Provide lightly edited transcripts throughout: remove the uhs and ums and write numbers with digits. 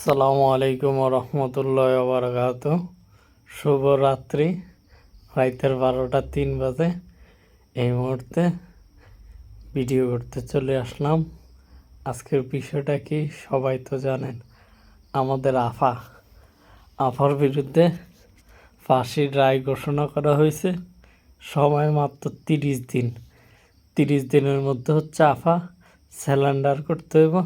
আসসালামু আলাইকুম রহমতুল্লাহ বারাকাত। শুভ রাত্রি। রাতের 12টা 3 বাজে। এই মুহূর্তে ভিডিও করতে চলে আসলাম। আজকের বিষয়টা কি সবাই তো জানেন, আমাদের আফার বিরুদ্ধে ফাঁসির রায় ঘোষণা করা হয়েছে। সময় মাত্র 30 দিন। 30 দিনের মধ্যে আফা স্যালেন্ডার করতে হবে,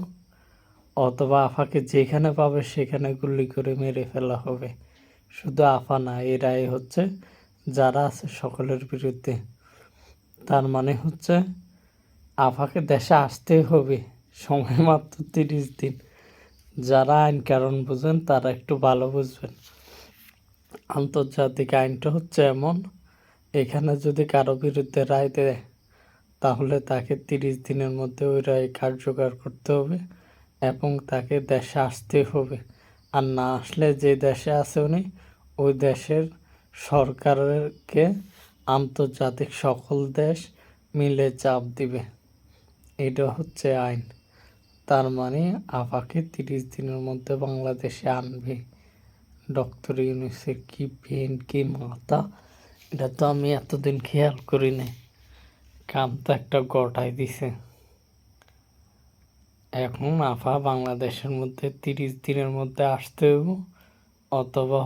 অথবা আফাকে যেখানে পাবে সেখানে গুলি করে মেরে ফেলা হবে। শুধু আফা না, এই রায় যারা আছে সকলের বিরুদ্ধে। তার মানে আফাকে দেশে আসতেই হবে। সময় মাত্র 30 দিন। যারা আইন কারণ বুঝেন তারা একটু ভালো বুঝবেন। আন্তর্জাতিক আইনটা এমন, এখানে যদি কারো বিরুদ্ধে রায় দেয় তাহলে তাকে 30 দিনের মধ্যে ওই রায় কার্যকর করতে হবে এবং তাকে দেশে আসতে হবে। আর না আসলে যে দেশে আছে উনি, ওই দেশের সরকারকে আন্তর্জাতিক সকল দেশ মিলে চাপ দিবে। এটা আইন। তার মানে আফাকে 30 দিনের মধ্যে বাংলাদেশে আনবে। ডক্টর ইউনূসের কি ব্রেন, কি মাথা, এটা তো আমি এতদিন খেয়াল করি নাই। কাম তো একটা গটাই দিছে। এখন আফা বাংলাদেশের মধ্যে 30 দিনের মধ্যে আসতে হবে, অথবা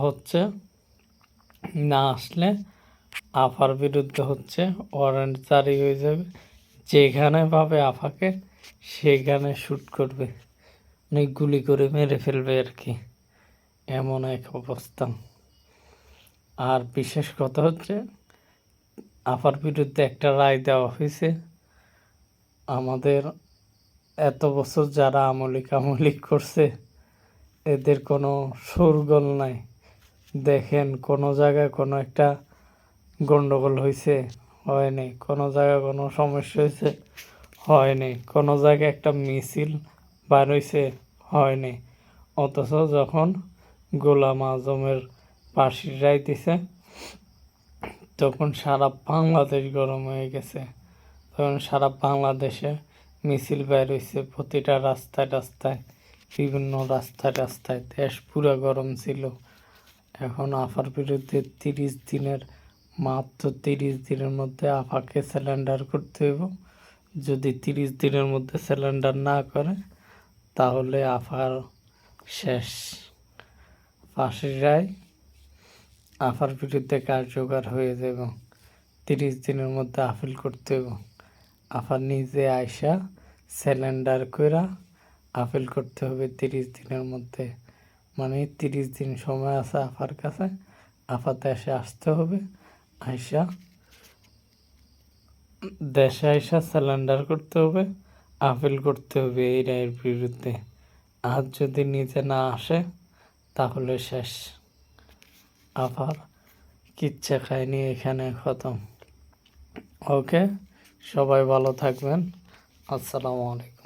না আসলে আফার বিরুদ্ধে ওয়ারেন্ট জারি হয়ে যাবে। যেখানে পাবে আফাকে সেখানে শ্যুট করবে, মানে গুলি করে মেরে ফেলবে আর কি। এমন এক অবস্থা। আর বিশেষ কথা আফার বিরুদ্ধে একটা রায় দেওয়া হয়েছে। আমাদের এত বছর যারা আমলিক করছে এদের কোনো শোরগোল নাই। দেখেন কোনো জায়গায় কোনো একটা গন্ডগোল হয়েছে, হয়নি। কোনো জায়গায় কোনো সমস্যা হয়েছে, হয়নি। কোনো জায়গায় একটা মিছিল বার হয়েছে, হয়নি। অথচ যখন গোলাম আজমের ফাঁসির রায় দিছে তখন সারা বাংলাদেশ গরম হয়ে গেছে। তখন সারা বাংলাদেশে মিছিল বের হয়েছে, প্রতিটা রাস্তায় রাস্তায়, বিভিন্ন রাস্তায় দেশ পুরা গরম ছিল। এখন আফার বিরুদ্ধে মাত্র 30 দিনের মধ্যে আফাকে স্যালেন্ডার করতে হবে। যদি 30 দিনের মধ্যে স্যালেন্ডার না করে তাহলে আফার শেষ। ফাঁসির রায় আফার বিরুদ্ধে কার্যকর হয়ে যাবে। 30 দিনের মধ্যে আপিল করতে হবে। আফা নিজে আইসা স্যালেন্ডার কইরা আপিল করতে হবে 30 দিনের মধ্যে। মানে 30 দিন সময় আছে আফার কাছে। আফা দেশে আসতে হবে, দেশে আইসা স্যালেন্ডার করতে হবে, আপিল করতে হবে এই রায়ের বিরুদ্ধে। আর যদি নিজে না আসে তাহলে শেষ। আফার কিচ্ছা খায়নি, এখানে খতম। ওকে, সবাই ভালো থাকবেন। আসসালামু আলাইকুম।